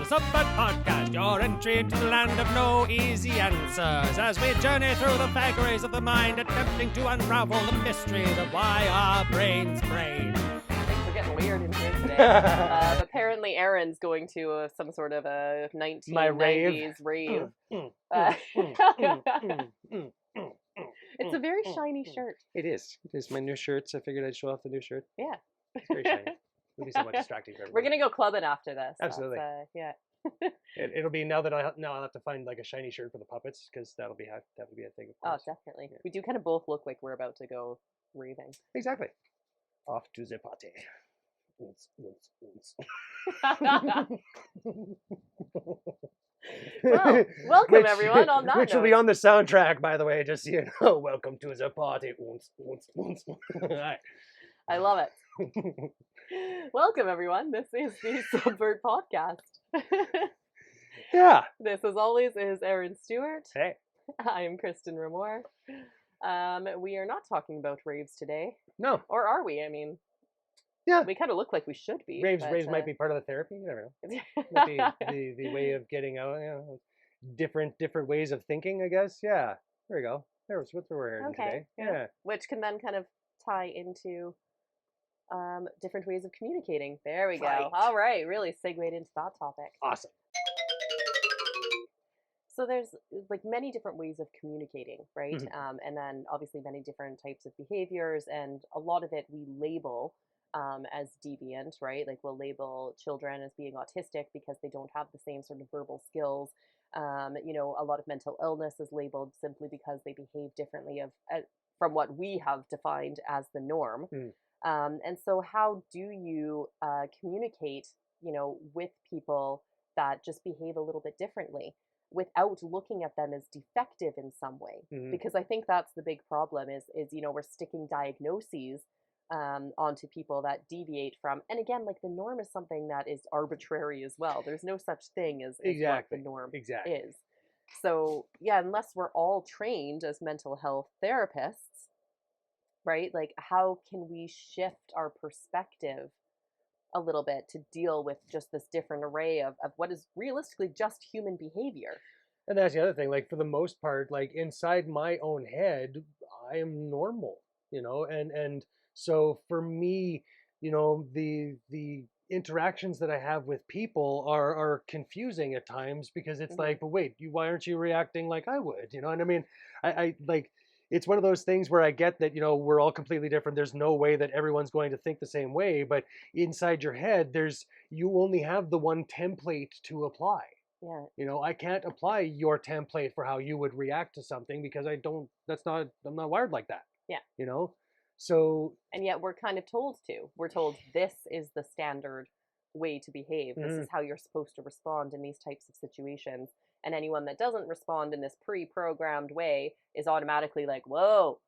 Subvert Podcast, your entry into the land of no easy answers, as we journey through the vagaries of the mind, attempting to unravel the mysteries of why our brains brain. Things are getting weird in here today. Apparently Aaron's going to some sort of a 1990s rave. It's a very shiny shirt. It is. It is my new shirt, so I figured I'd show off the new shirt. Yeah. It's very shiny. It'll be somewhat distracting for everyone. We're going to go clubbing after this. Absolutely. Yeah. It'll be now I'll have to find like a shiny shirt for the puppets, because that'll be a thing. Oh, definitely. Yeah. We do kind of both look like we're about to go raving. Exactly. Off to the party. Well, welcome everyone on that Which will be on the soundtrack, by the way, just so you know. Welcome to the party. I love it. Welcome everyone. This is the Subvert Podcast. Yeah. This, as always, is Aaron Stewart. Hey. I am Kristen Ramore. We are not talking about raves today. No. Or are we? I mean, yeah, we kind of look like we should be. Raves might be part of the therapy. You never know. Might be the way of getting out. You know, different ways of thinking, I guess. Yeah. There we go. There's what we're hearing today. Yeah. Which can then kind of tie into different ways of communicating. There we go. Right. All right. Really segued into that topic. Awesome. So there's like many different ways of communicating, right? Mm-hmm. And then obviously many different types of behaviors, and a lot of it we label as deviant, right? Like we'll label children as being autistic because they don't have the same sort of verbal skills. You know, a lot of mental illness is labeled simply because they behave differently from what we have defined as the norm. And so how do you communicate, you know, with people that just behave a little bit differently without looking at them as defective in some way? Because I think that's the big problem is, you know, we're sticking diagnoses onto people that deviate from, and again, like the norm is something that is arbitrary as well. There's no such thing as what the norm is. So yeah, unless we're all trained as mental health therapists, right? Like how can we shift our perspective a little bit to deal with just this different array of what is realistically just human behavior? And that's the other thing, like for the most part, like inside my own head, I am normal, you know, and so for me, you know, the interactions that I have with people are confusing at times, because it's like, but wait, why aren't you reacting like I would? You know what I mean? I like, it's one of those things where I get that, you know, we're all completely different. There's no way that everyone's going to think the same way, but inside your head, you only have the one template to apply. Yeah. You know, I can't apply your template for how you would react to something, because I'm not wired like that. Yeah. You know? So. And yet we're kind of told to. We're told this is the standard way to behave. This is how you're supposed to respond in these types of situations. And anyone that doesn't respond in this pre-programmed way is automatically like, whoa,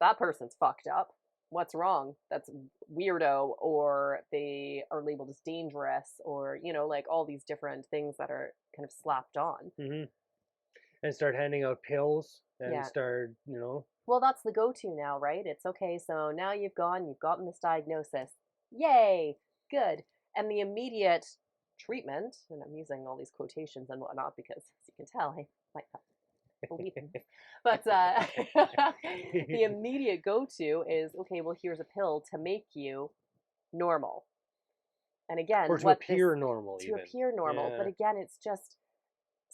that person's fucked up. What's wrong? That's weirdo, or they are labeled as dangerous, or, you know, like all these different things that are kind of slapped on. And start handing out pills and start, you know. Well, that's the go-to now, right? It's okay, so now you've gotten this diagnosis. Yay, good. And the immediate treatment, and I'm using all these quotations and whatnot because, as you can tell, I might not believe them. But the immediate go-to is, okay, well, here's a pill to make you normal. And again, or to appear normal. To appear normal. But again, it's just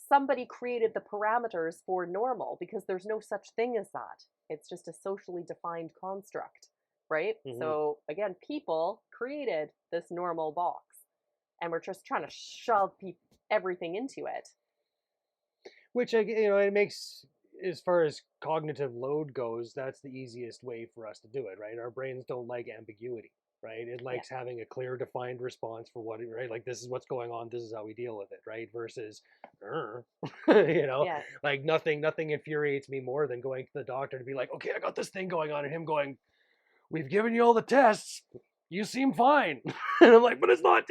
somebody created the parameters for normal, because there's no such thing as that. It's just a socially defined construct, right? So again, people created this normal box, and we're just trying to shove everything into it. Which, you know, it makes, as far as cognitive load goes, that's the easiest way for us to do it, right? Our brains don't like ambiguity, right? It likes having a clear, defined response for what, right? Like, this is what's going on, this is how we deal with it, right? Versus, you know, like nothing infuriates me more than going to the doctor to be like, okay, I got this thing going on, and him going, we've given you all the tests, you seem fine. And I'm like, but it's not,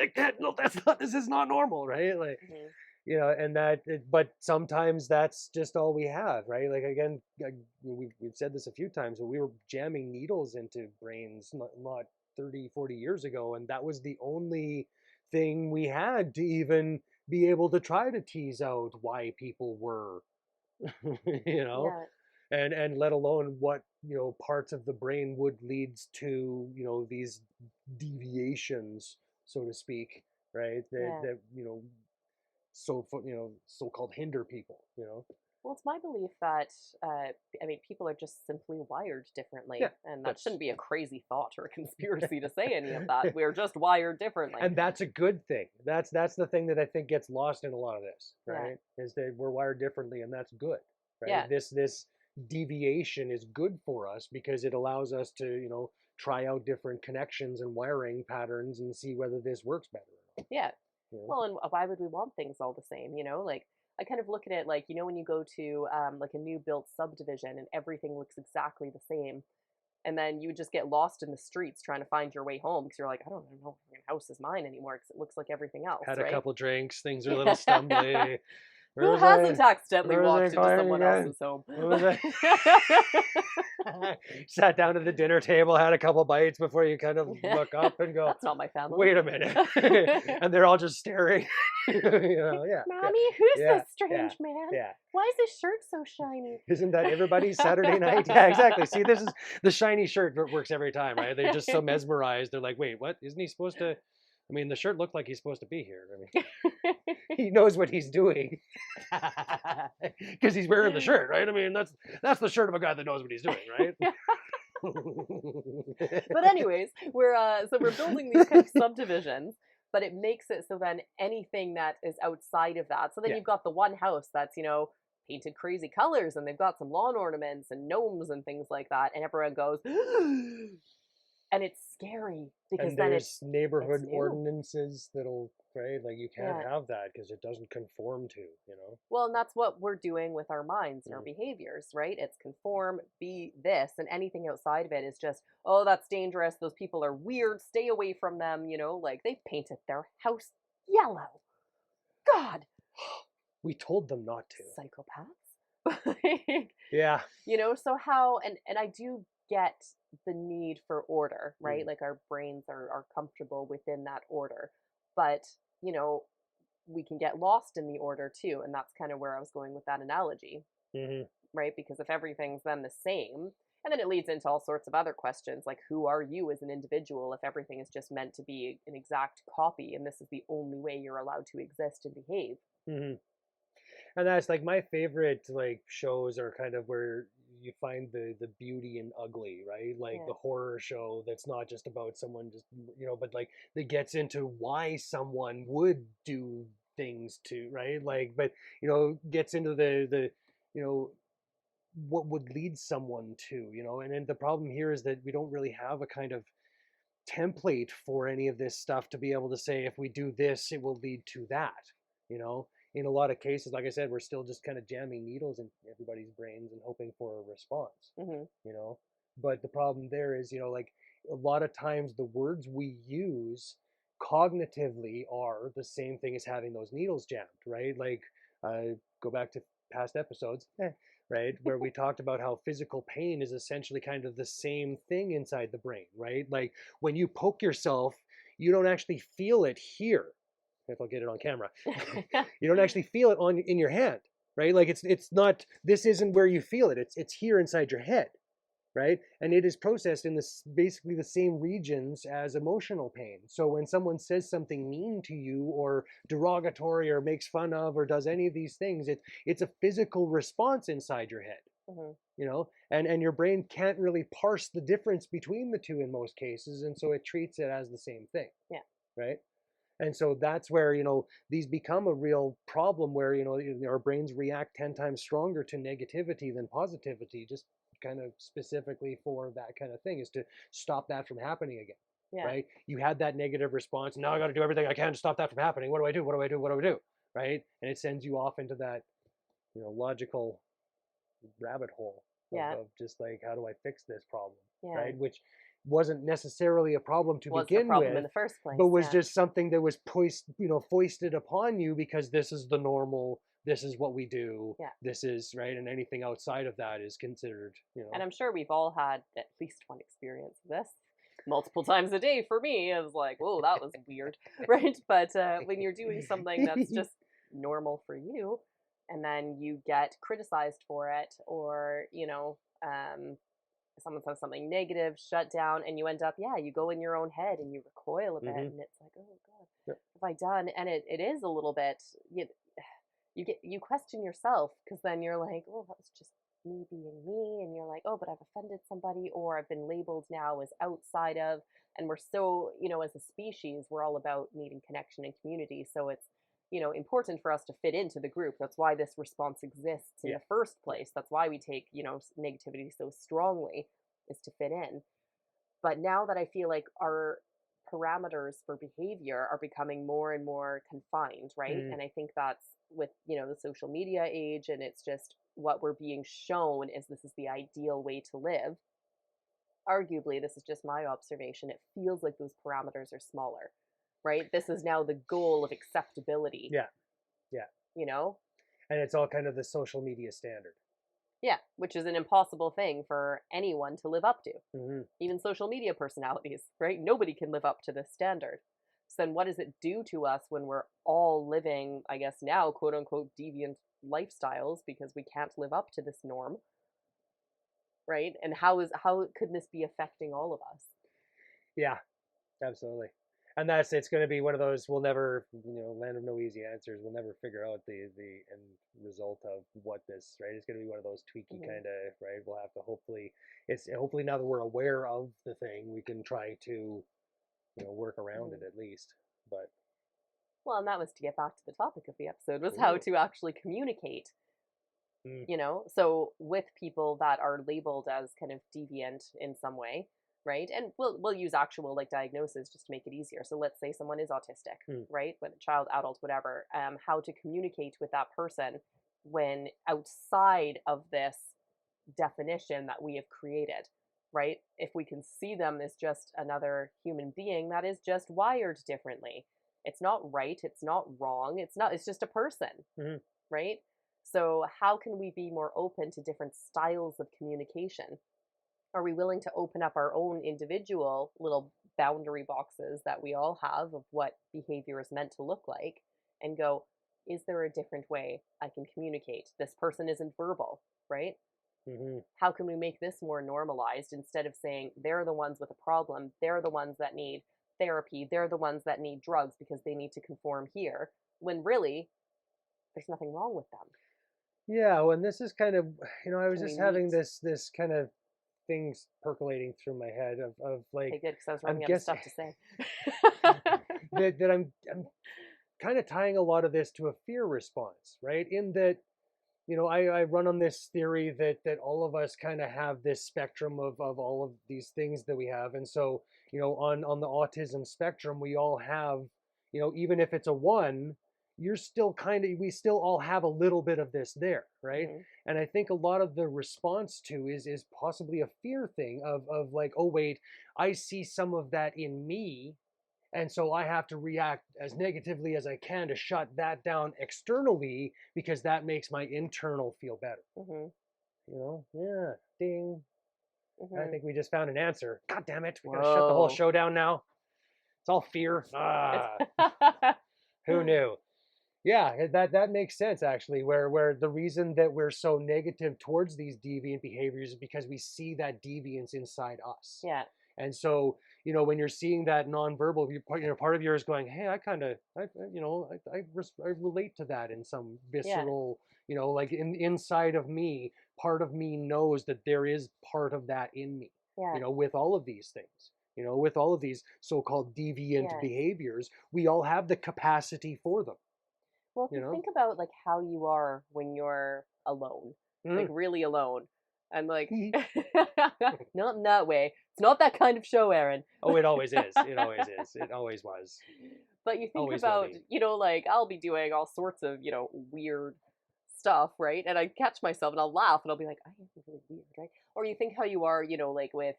this is not normal, right? Like, you know, and but sometimes that's just all we have, right? Like, again, we've said this a few times, but we were jamming needles into brains not 30, 40 years ago, and that was the only thing we had to even be able to try to tease out why people were, you know, Yeah. and let alone what, parts of the brain would leads to, these deviations, so to speak, right? That Yeah. that so-called hinder people. Well, it's my belief that, I mean, people are just simply wired Yeah, differently. And that that's shouldn't be a crazy thought or a conspiracy to say any of that. We're just wired differently. and that's a good thing. That's the thing that I think gets lost in a lot of this, Yeah. right? Is that we're wired differently, and that's good, right? Yeah. This deviation is good for us because it allows us to, try out different connections and wiring patterns and see whether this works better or Yeah. not. Well, and why would we want things all the same? Like I kind of look at it like, when you go to like a new built subdivision and everything looks exactly the same. And then you would just get lost in the streets trying to find your way home because you're like, I don't even know if my house is mine anymore because it looks like everything else, Had a right? couple drinks, things are a little Yeah. stumbly. Who Where's hasn't I? accidentally Where's I walked into going someone again? else's home? What was I? Sat down at the dinner table, had a couple bites before you kind of look up and go, That's not my family. wait a minute. And they're all just staring. Yeah, Mommy, who's yeah, this strange man? yeah. Why is his shirt so shiny? Isn't that everybody's Saturday night? Yeah, exactly. See, this is the shiny shirt works every time, right? They're just so mesmerized. They're like, wait, what? Isn't he supposed to? I mean, the shirt looked like he's supposed to be here. I mean, he knows what he's doing because he's wearing the shirt, right? I mean, that's the shirt of a guy that knows what he's doing, right? But anyways, we're building these kind of subdivisions, but it makes it so then anything that is outside of that. So then Yeah. you've got the one house that's, painted crazy colors and they've got some lawn ornaments and gnomes and things like that, and everyone goes and it's scary because And then there's neighborhood new. ordinances that'll, right? Like you can't Yeah. have that because it doesn't conform to. Well, and that's what we're doing with our minds and our behaviors, right? It's conform, be this, and anything outside of it is just, oh, that's dangerous. Those people are weird. Stay away from them. Like they've painted their house yellow. God, We told them not to. psychopaths. Yeah. So how, and I do get the need for order, right? Mm. Like our brains are comfortable within that order. But, we can get lost in the order too. And that's kind of where I was going with that analogy, Hmm. right? Because if everything's then the same, and then it leads into all sorts of other questions like who are you as an individual if everything is just meant to be an exact copy and this is the only way you're allowed to exist and behave. Hmm. And that's like my favorite like shows are kind of where you find the beauty in ugly, right? Like Yeah. the horror show that's not just about someone just, but like that gets into why someone would do things to, right? Like, but gets into the you know what would lead someone to, and then the problem here is that we don't really have a kind of template for any of this stuff to be able to say if we do this it will lead to that. In a lot of cases, like I said, we're still just kind of jamming needles in everybody's brains and hoping for a response. Hmm. But the problem there is, like a lot of times the words we use cognitively are the same thing as having those needles jammed, right? Like go back to past episodes, right, where we talked about how physical pain is essentially kind of the same thing inside the brain, right? Like when you poke yourself, you don't actually feel it here. If I'll get it on camera, you don't actually feel it in your hand, right? Like it's not. This isn't where you feel it. It's here inside your head, right? And it is processed in this basically the same regions as emotional pain. So when someone says something mean to you or derogatory or makes fun of or does any of these things, it's a physical response inside your head. Hmm. And your brain can't really parse the difference between the two in most cases, and so it treats it as the same thing. Yeah. Right. And so that's where, these become a real problem where, our brains react 10 times stronger to negativity than positivity, just kind of specifically for that kind of thing, is to stop that from happening again. Yeah. Right. You had that negative response. Now I got to do everything I can to stop that from happening. What do I do? What do I do? What do I do? Right. And it sends you off into that, logical rabbit hole Yeah. of just like, how do I fix this problem? Yeah. Right. Which wasn't necessarily a problem to Was the begin problem in with, the first place? but was Yeah. just something that was foisted upon you because this is the normal, this is what we do, Yeah. this is right, and anything outside of that is considered, And I'm sure we've all had at least one experience of this. Multiple times a day for me, I was like, whoa, that was weird, right? But when you're doing something that's just normal for you, and then you get criticized for it, or someone says something negative, shut down, and you end up, yeah, you go in your own head and you recoil a bit, Mm-hmm. and it's like, oh god, Yep. what have I done? And it is a little bit, you question yourself, because then you're like, oh, that was just me being me, and you're like, oh, but I've offended somebody, or I've been labeled now as outside of. And we're so, as a species, we're all about needing connection and community, so it's important for us to fit into the group. That's why this response exists in Yeah. the first place. That's why we take negativity so strongly, is to fit in. But now that I feel like our parameters for behavior are becoming more and more confined, right? Mm. And I think that's with, the social media age, and it's just what we're being shown is this is the ideal way to live. Arguably, this is just my observation. It feels like those parameters are smaller, right? This is now the goal of acceptability, Yeah. Yeah. you know? And it's all kind of the social media standard. Yeah, which is an impossible thing for anyone to live up to. Mm-hmm. Even social media personalities, right? Nobody can live up to this standard. So then what does it do to us when we're all living, I guess now, quote unquote, deviant lifestyles because we can't live up to this norm, right? And how could this be affecting all of us? Yeah, absolutely. And it's going to be one of those, we'll never, land of no easy answers. We'll never figure out the end result of what this, right? It's going to be one of those tweaky kind of, right? We'll have to hopefully now that we're aware of the thing, we can try to, work around it at least. But well, and that was to get back to the topic of the episode, was how to actually communicate. So with people that are labeled as kind of deviant in some way, right? And we'll use actual like diagnosis just to make it easier. So let's say someone is autistic, right? Whether child, adult, whatever. How to communicate with that person when outside of this definition that we have created, right? If we can see them as just another human being that is just wired differently. It's not right, it's not wrong, it's just a person, right? So how can we be more open to different styles of communication? Are we willing to open up our own individual little boundary boxes that we all have of what behavior is meant to look like, and go, is there a different way I can communicate? This person isn't verbal, right? How can we make this more normalized, instead of saying they're the ones with a problem, they're the ones that need therapy, they're the ones that need drugs because they need to conform here, when really there's nothing wrong with them. Yeah, well, and this is kind of, I was Can just we having meet? this kind of things percolating through my head of like, Okay, good, because I was I'm running out of guessing stuff to say. that I'm kind of tying a lot of this to a fear response, right? In that, I run on this theory that all of us kind of have this spectrum of all of these things that we have. And so, on the autism spectrum, we all have, even if it's a 1, you're still we still all have a little bit of this there, right? And I think a lot of the response to is possibly a fear thing of like, oh wait, I see some of that in me, and so I have to react as negatively as I can to shut that down externally, because that makes my internal feel better. Yeah, ding. I think we just found an answer. God damn it, we gotta shut the whole show down now. It's all fear. Who knew? Yeah, that makes sense actually. Where the reason that we're so negative towards these deviant behaviors is because we see that deviance inside us. Yeah. And so, when you're seeing that nonverbal, part of yours going, hey, I relate to that in some visceral, like inside of me, part of me knows that there is part of that in me, with all of these things, with all of these so-called deviant behaviors, we all have the capacity for them. Well, if you think about like how you are when you're alone, like really alone, and like not in that way. It's not that kind of show, Aaron. Oh, it always is. It always is. It always was. But you think Always about, like I'll be doing all sorts of, weird stuff, right? And I catch myself and I'll laugh and I'll be like, I am really weird, right? Or you think how you are, like with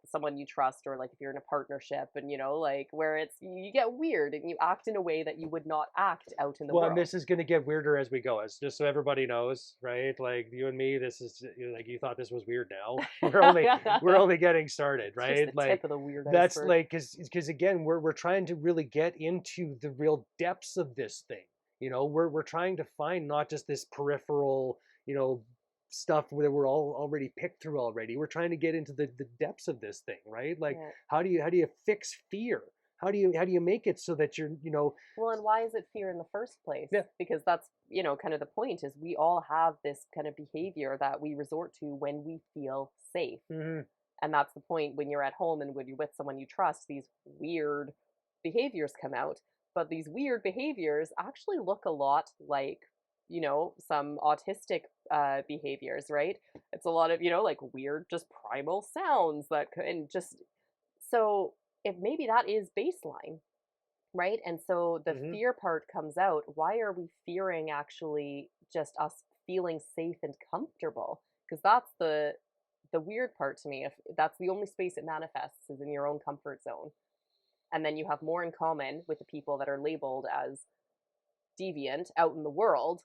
someone you trust, or like if you're in a partnership, and like where it's, you get weird and you act in a way that you would not act out in the world. And this is going to get weirder as we go, as just so everybody knows, right? Like you and me, this is like, you thought this was weird. Now we're only getting started, right? It's just the like tip of the weird that's iceberg. like because again we're trying to really get into the real depths of this thing. We're trying to find not just this peripheral, stuff that we're all already picked through already. We're trying to get into the depths of this thing, right? Like, Yeah. how do you fix fear? How do you make it so that you're. Well, and why is it fear in the first place? Yeah. Because that's, kind of the point is we all have this kind of behavior that we resort to when we feel safe. Hmm. And that's the point when you're at home and when you're with someone you trust, these weird behaviors come out. But these weird behaviors actually look a lot like, some autistic behaviors, right? It's a lot of, like weird, just primal sounds and just so if maybe that is baseline, right? And so the Hmm. fear part comes out. Why are we fearing actually just us feeling safe and comfortable? Because that's the weird part to me. If that's the only space it manifests is in your own comfort zone. And then you have more in common with the people that are labeled as deviant out in the world,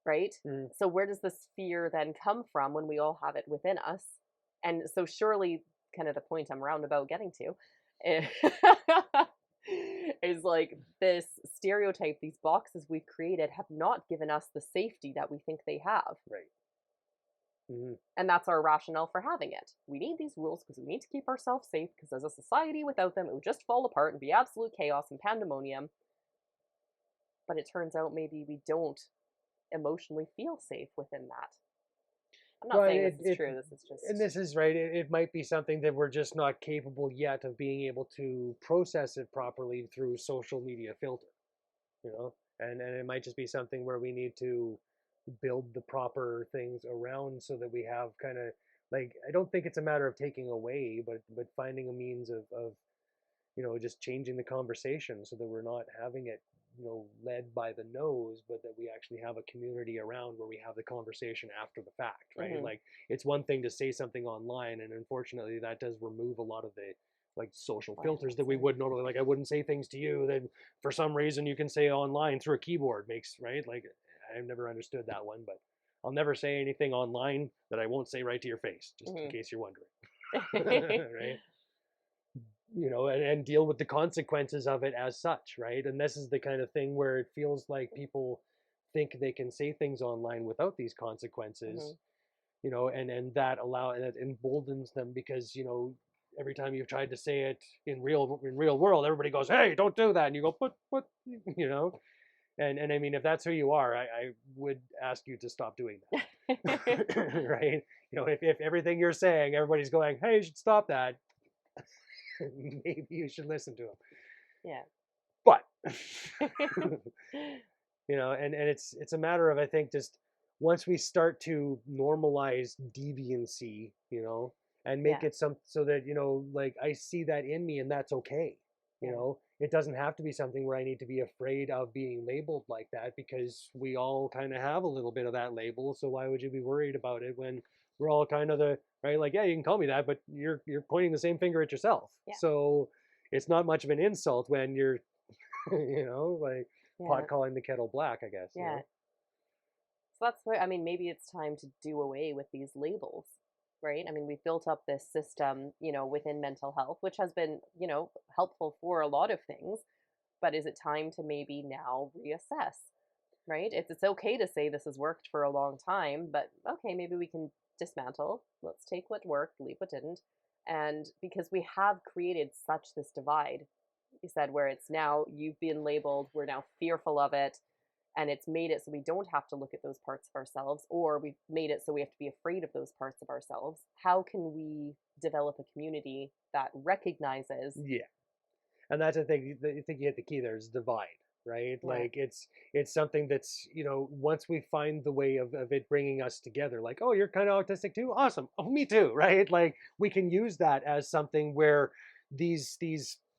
right? Hmm. So where does this fear then come from when we all have it within us? And so surely kind of the point I'm roundabout getting to is like this stereotype, these boxes we've created have not given us the safety that we think they have. Right. Hmm. And that's our rationale for having it. We need these rules because we need to keep ourselves safe, because as a society without them, it would just fall apart and be absolute chaos and pandemonium. But it turns out maybe we don't emotionally feel safe within that. I'm not Well, saying this is true. This is and just, this is right. It might be something that we're just not capable yet of being able to process it properly through social media filter, and it might just be something where we need to build the proper things around so that we have kind of like, I don't think it's a matter of taking away, but finding a means of just changing the conversation so that we're not having it, led by the nose, but that we actually have a community around where we have the conversation after the fact, right? mhm, Like, it's one thing to say something online, and unfortunately, that does remove a lot of the like social filters that we silencer. would normally, like, I wouldn't say things to you that for some reason you can say online through a keyboard makes, right? Like, I've never understood that one, but I'll never say anything online that I won't say right to your face, just in Mhm. case you're wondering. Right? And deal with the consequences of it as such, right? And this is the kind of thing where it feels like people think they can say things online without these consequences, Mhm. and that emboldens them because, every time you've tried to say it in real world, everybody goes, "Hey, don't do that," and you go, "But what?" you know. And I mean, if that's who you are, I would ask you to stop doing that, right? If everything you're saying, everybody's going, "Hey, you should stop that," maybe you should listen to him. Yeah. But and it's a matter of, I think, just once we start to normalize deviancy, and make Yeah. it some so that, like, I see that in me and that's okay. Yeah. It doesn't have to be something where I need to be afraid of being labeled like that, because we all kind of have a little bit of that label. So why would you be worried about it when we're all kind of the right? Like, yeah, you can call me that, but you're pointing the same finger at yourself. Yeah. So it's not much of an insult when you're like Yeah. pot calling the kettle black, I guess, Yeah. So that's why, I mean, maybe it's time to do away with these labels, right? I mean, we've built up this system, within mental health, which has been, helpful for a lot of things. But is it time to maybe now reassess, right? It's okay to say this has worked for a long time, but okay, maybe we can dismantle. Let's take what worked, leave what didn't. And because we have created such this divide, you said, where it's now you've been labeled, we're now fearful of it, and it's made it so we don't have to look at those parts of ourselves, or we've made it so we have to be afraid of those parts of ourselves. How can we develop a community that recognizes? Yeah. And that's the thing. I think you hit the key there, is divide, right? Yeah. Like, it's something that's, once we find the way of it bringing us together, like, oh, you're kind of autistic too, awesome, oh, me too, right? Like, we can use that as something where these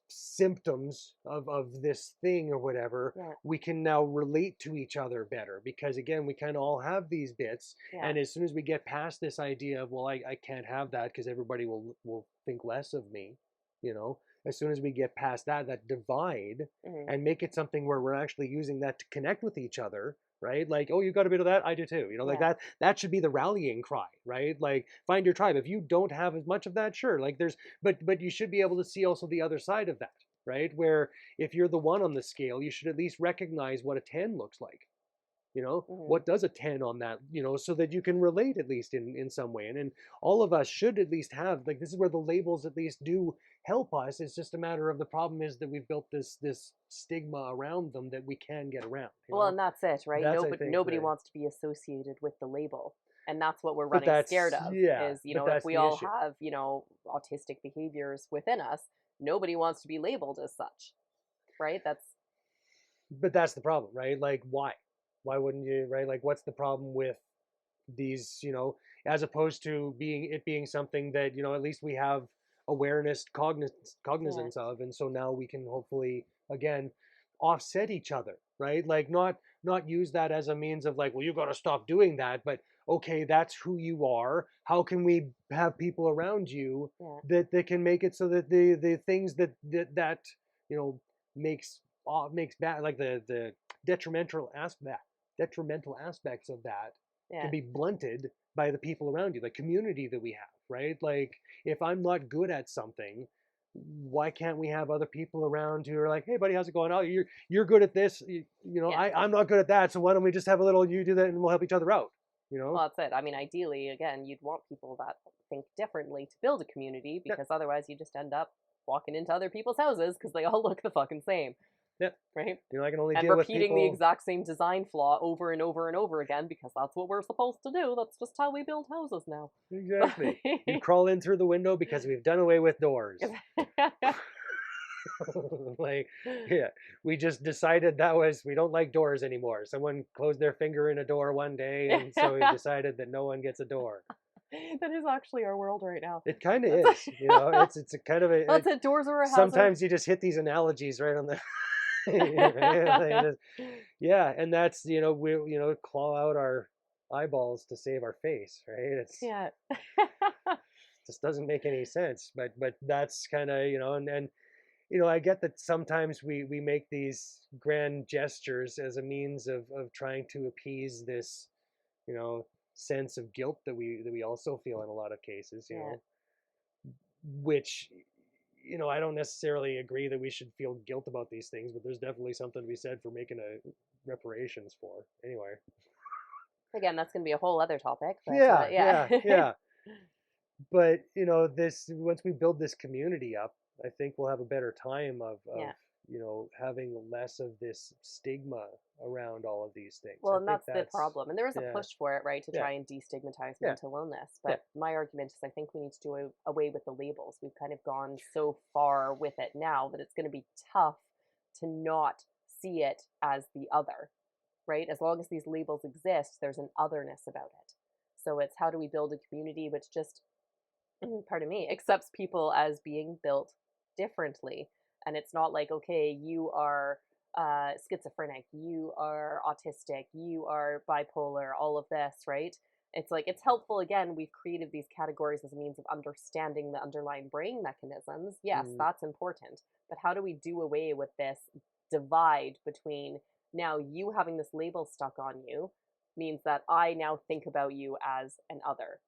symptoms of this thing or whatever, Yeah. we can now relate to each other better, because again, we kind of all have these bits. Yeah. And as soon as we get past this idea of, well, I can't have that because everybody will think less of me, you know as soon as we get past that divide, Hmm. and make it something where we're actually using that to connect with each other, right? Like, oh, you got a bit of that, I do too. Like, Yeah. that should be the rallying cry, right? Like, find your tribe. If you don't have as much of that, sure, like, but you should be able to see also the other side of that, right? Where if you're the 1 on the scale, you should at least recognize what a 10 looks like. Hmm. What does a 10 on that, so that you can relate at least in some way. And all of us should at least have, like, this is where the labels at least do help us. It's just a matter of, the problem is that we've built this stigma around them that we can get around. Well, and that's it, right? That's, I think, Nobody the, wants to be associated with the label. And that's what we're but running scared that's, of yeah, is, but if that's we the all issue. have, autistic behaviors within us, nobody wants to be labeled as such, right? But that's the problem, right? Like, why wouldn't you, right? Like, what's the problem with these, as opposed to being something that, at least we have awareness, Yeah. cognizance of. And so now we can hopefully, again, offset each other, right? Like, not use that as a means of, like, well, you got to stop doing that, but okay, that's who you are. How can we have people around you Yeah. that can make it so that the things that you know makes bad, like the detrimental aspects of that, can Yeah. be blunted by the people around you, the community that we have, right? Like, if I'm not good at something, why can't we have other people around who are like, hey buddy, how's it going? Oh, you're good at this. Yeah. I'm not good at that, so why don't we just have a little, you do that and we'll help each other out, you know? Well, that's it. I mean, ideally, again, you'd want people that think differently to build a community Yeah, because otherwise you just end up walking into other people's houses because they all look the fucking same, yeah. right? I can only And deal with repeating the people. exact same design flaw over and over and over again because that's what we're supposed to do. That's just how we build houses now. Exactly. You'd crawl in through the window because we've done away with doors. Like, yeah, we just decided we don't like doors anymore. Someone closed their finger in a door one day, and so we decided that no one gets a door. That is actually our world right now. It kind of That's is, it's a kind of that's it. Doors are a hazard. sometimes you just hit these analogies right on the right? Yeah, and that's, we, claw out our eyeballs to save our face, right? It's Yeah. just doesn't make any sense, but that's kind of, and I get that sometimes we make these grand gestures as a means of trying to appease this, you know, sense of guilt that we also feel in a lot of cases, Yeah. which, I don't necessarily agree that we should feel guilt about these things, but there's definitely something to be said for making a reparations for. Anyway. Again, that's going to be a whole other topic, but Yeah, yeah. yeah, yeah. But this, once we build this community up, I think we'll have a better time of Yeah. having less of this stigma around all of these things. Well, I and think that's the that's, problem. And there is a yeah, push for it, right, to yeah, try and destigmatize yeah, mental illness. yeah, But my argument is I think we need to do away with the labels. We've kind of gone so far with it now that it's going to be tough to not see it as the other, right? As long as these labels exist, there's an otherness about it. So it's how do we build a community which just, pardon me, accepts people as being built differently. And it's not like, okay, you are schizophrenic, you are autistic, you are bipolar, all of this, right? It's like, it's helpful. Again, we've created these categories as a means of understanding the underlying brain mechanisms. Yes, mm, that's important. But how do we do away with this divide between now you having this label stuck on you means that I now think about you as an other?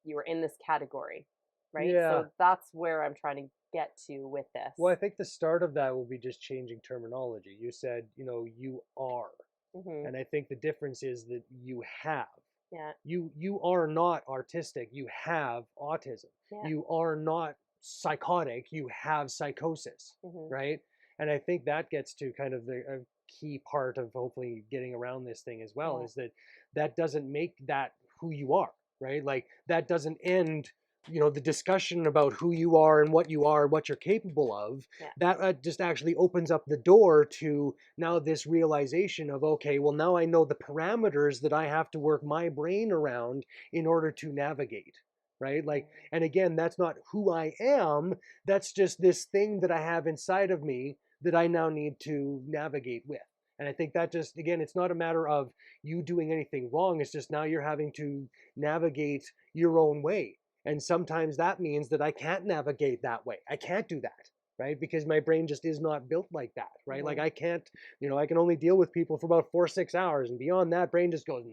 You are in this category, right? yeah. So that's where I'm trying to get to with this. Well, I think the start of that will be just changing terminology. You said, you are, Hmm. and I think the difference is that you have. Yeah. You are not artistic. You have autism. Yeah. You are not psychotic. You have psychosis, Hmm. right? And I think that gets to kind of the a key part of hopefully getting around this thing as well, Yeah. is that doesn't make that who you are, right? Like, that doesn't end, the discussion about who you are and what you're capable of. Yeah. That just actually opens up the door to now this realization of, okay, well, now I know the parameters that I have to work my brain around in order to navigate, right? Like, and again, that's not who I am. That's just this thing that I have inside of me that I now need to navigate with. And I think that just, again, it's not a matter of you doing anything wrong. It's just now you're having to navigate your own way. And sometimes that means that I can't navigate that way. I can't do that, right? Because my brain just is not built like that, right? Like, Hmm. I can't, I can only deal with people for about 4-6 hours. And beyond that, brain just goes,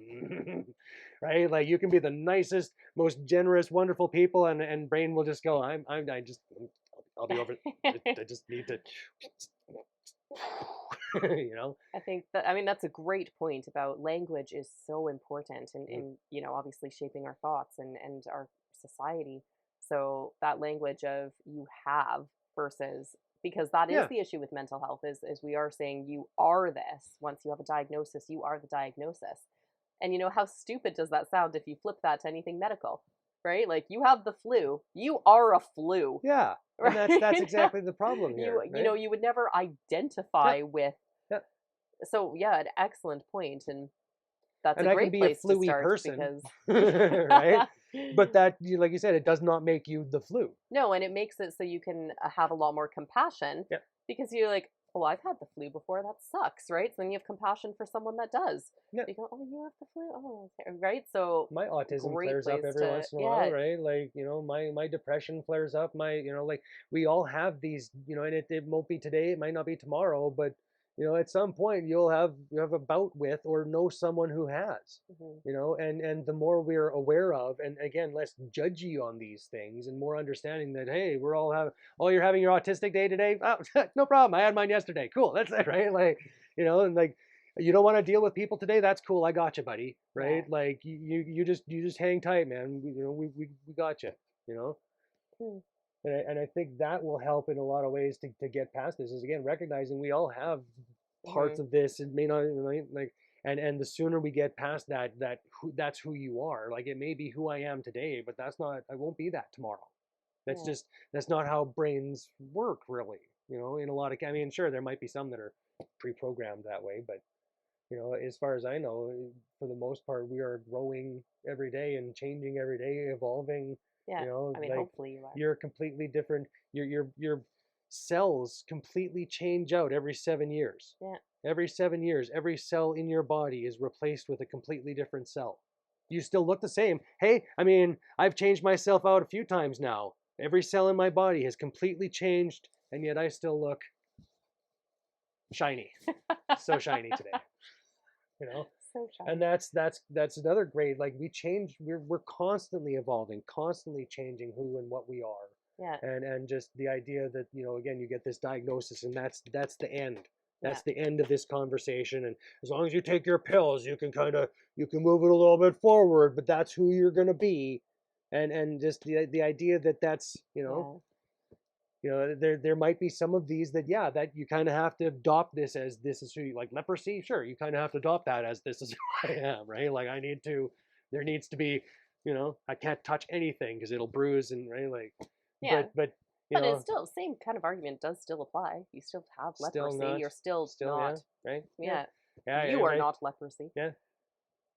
right? Like, you can be the nicest, most generous, wonderful people, and brain will just go, I'll I'll be over. I just need to, you know. I think that, I mean, that's a great point about language is so important Mm. in, obviously shaping our thoughts and our society. So that language of you have versus, because that is Yeah, the issue with mental health is we are saying you are this. Once you have a diagnosis, you are the diagnosis. And how stupid does that sound if you flip that to anything medical, right? Like you have the flu, you are a flu, yeah, and that's right? exactly the problem you here, you right? know you would never Yeah, identify with. yeah. So yeah, an excellent point, and that's a And I can great be a place to fluey start person, because right? But that, like you said, it does not make you the flu. no, and it makes it so you can have a lot more compassion Yeah, because you're like, oh, I've had the flu before. That sucks, right? So then you have compassion for someone that does. yeah. You go, oh, you have the flu, oh, okay, right? So My autism great flares up place every to, once in a while, yeah, right? Like, my depression flares up. Like we all have these, and it won't be today, it might not be tomorrow, but at some point you have a bout with or know someone who has, hmm, and the more we're aware of, and again, less judgy on these things and more understanding that, hey, oh, you're having your autistic day today? Oh, no problem. I had mine yesterday. Cool. That's it, right? Like, and like, you don't want to deal with people today? That's cool. I got you, buddy. yeah. Right? Like you just hang tight, man. We got you. You know. Hmm. And I think that will help in a lot of ways to get past this. Is again recognizing we all have Hmm. parts of this. It may not like, and the sooner we get past that's who you are. Like it may be who I am today, but that's not. I won't be that tomorrow. That's Yeah. just that's not how brains work, really. In a lot of, I mean, sure, there might be some that are pre-programmed that way, but as far as I know, for the most part, we are growing every day and changing every day, evolving. Yeah. I mean, Like hopefully you are. you're completely different. Your cells completely change out every 7 years. Yeah. Every 7 years, every cell in your body is replaced with a completely different cell. You still look the same. Hey, I mean, I've changed myself out a few times now. Every cell in my body has completely changed, and yet I still look shiny. So shiny today. You know? So And shiny. that's another great, like, we're constantly evolving, constantly changing who and what we are. Yeah. And just the idea that, again, you get this diagnosis, and that's the end. Yeah. That's the end of this conversation. And as long as you take your pills, you can move it a little bit forward, but that's who you're going to be. And just the idea that that's, Yeah. there might be some of these that, yeah, that you kind of have to adopt this as this is who you, like leprosy. Sure, you kind of have to adopt that as this is who I am, right? Like there needs to be, I can't touch anything because it'll bruise, and right, like, Yeah. but you But it's know, still same kind of argument does still apply. You still have still leprosy. not, You're still still, yeah, not. right, yeah, Yeah. yeah, You are right, not leprosy. yeah,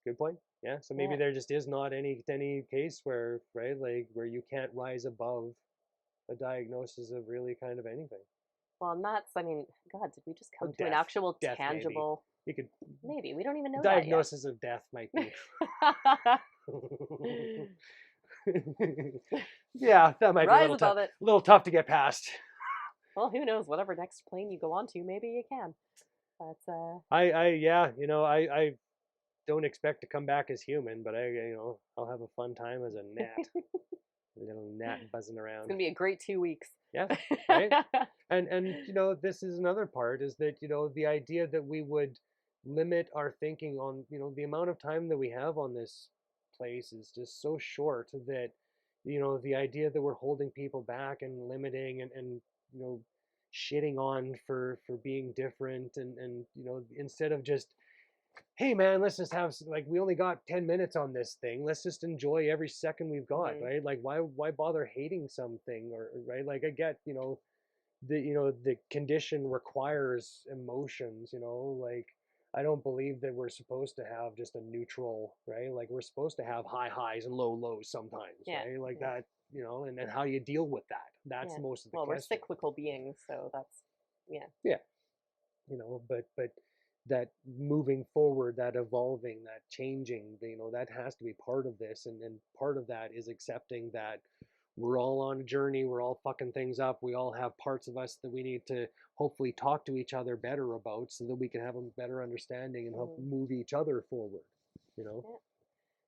good point. Yeah, so maybe Yeah. there just is not any case where, right, like where you can't rise above a diagnosis of really kind of anything. Well, and that's, I mean, God, did we just Or come to an death. actual Death, maybe. tangible? You could Maybe. We don't even know that yet. diagnosis of death might be. Yeah, that might be Rise above it. a little tough to get past. Well, who knows? Whatever next plane you go on to, maybe you can. But Yeah, I don't expect to come back as human, but I'll have a fun time as a gnat, a little gnat buzzing it's around. gonna be a great 2 weeks. Yeah, right. And this is another part, is that the idea that we would limit our thinking on the amount of time that we have on this place is just so short that the idea that we're holding people back and limiting and you know shitting on for being different, and instead of just, hey man, let's just have like, we only got 10 minutes on this thing, let's just enjoy every second we've got, Hmm. right? Like, why bother hating something, or right? Like, I get the condition requires emotions, like, I don't believe that we're supposed to have just a neutral, right? Like, we're supposed to have high highs and low lows sometimes, Yeah. right? Like Yeah. that, and then how you deal with that, that's Yeah. most of the Well, we're question. cyclical beings, so that's yeah. Yeah, but that moving forward, that evolving, that changing, that has to be part of this, and part of that is accepting that we're all on a journey, we're all fucking things up, we all have parts of us that we need to hopefully talk to each other better about, so that we can have a better understanding and help Hmm. move each other forward, you know.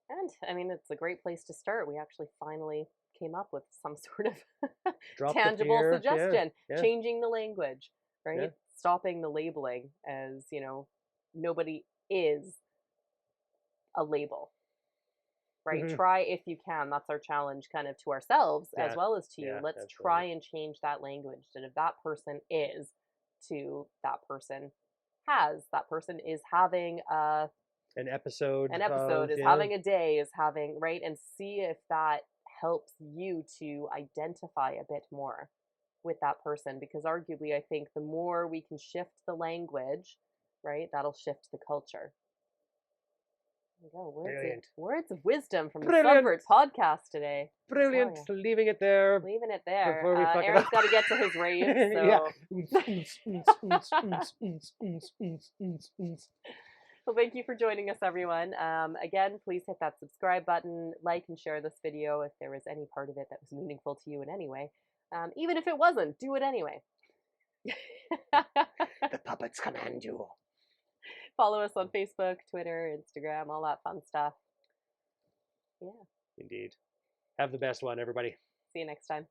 Yeah. And I mean, it's a great place to start. We actually finally came up with some sort of Drop the tangible fear. Yeah. suggestion, Yeah. changing the language, Yeah. right? Stopping the labeling as, nobody is a label, right? Hmm. Try if you can. That's our challenge kind of to ourselves as Yeah. well as to you. Yeah. Let's try Absolutely. and change that language that if that person is to that person has, that person is having An episode an episode, of, is yeah. having a day, is having, right? And see if that helps you to identify a bit more with that person. Because arguably, I think the more we can shift the language, right, that'll shift the culture. There we go. Brilliant. Words of wisdom from the Brilliant. Subvert podcast today. Oh Brilliant. yeah, Leaving it there leaving it there. before we fuck it Aaron's up. got to get to his rave, Yeah. so well, thank you for joining us, everyone. Again, please hit that subscribe button, like and share this video if there was any part of it that was meaningful to you in any way. Even if it wasn't, do it anyway. The puppets command you. Follow us on Facebook, Twitter, Instagram, all that fun stuff. Yeah. Indeed. Have the best one, everybody. See you next time.